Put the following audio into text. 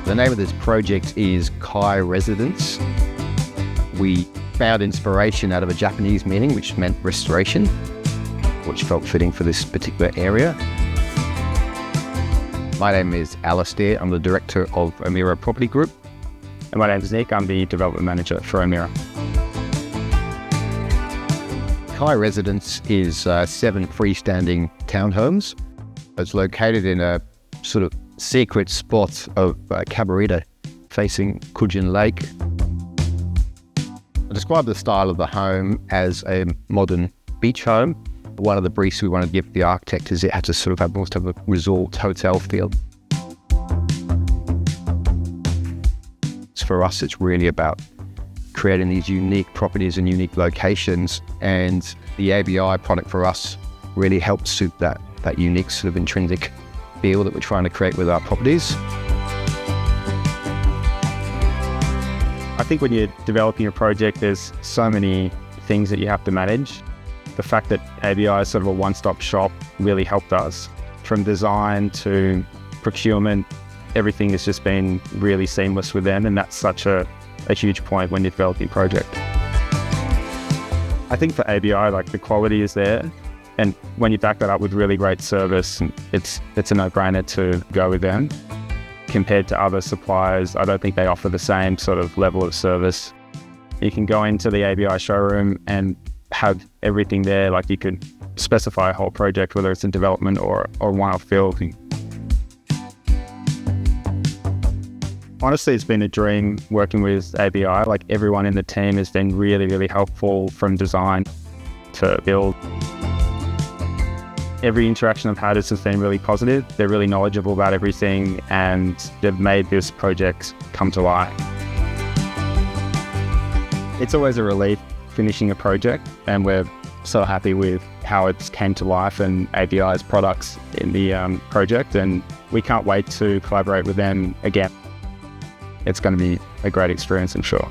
The name of this project is Kai Residence. We found inspiration out of a Japanese meaning, which meant restoration, which felt fitting for this particular area. My name is Alastair. I'm the director of Omira Property Group. And my name is Nick. I'm the development manager for Omira. Kai Residence is 7 freestanding townhomes. It's located in a sort of secret spot of Cabarita facing Cudgen Lake. I describe the style of the home as a modern beach home. One of the briefs we wanted to give the architect is it had to sort of have almost have a resort hotel feel. For us, it's really about creating these unique properties and unique locations, and the ABI product for us really helps suit that unique sort of intrinsic feel that we're trying to create with our properties. I think when you're developing a project, there's so many things that you have to manage. The fact that ABI is sort of a one-stop shop really helped us. From design to procurement, everything has just been really seamless with them, and that's such a huge point when you're developing a project. I think for ABI, like, the quality is there, and when you back that up with really great service, it's a no-brainer to go with them. Compared to other suppliers, I don't think they offer the same sort of level of service. You can go into the ABI showroom and have everything there. Like, you could specify a whole project, whether it's a development or one-off build. Honestly, it's been a dream working with ABI. Like, everyone in the team has been really, really helpful from design to build. Every interaction I've had has just been really positive. They're really knowledgeable about everything, and they've made this project come to life. It's always a relief finishing a project, and we're so happy with how it's came to life and ABI's products in the project, and we can't wait to collaborate with them again. It's going to be a great experience, I'm sure.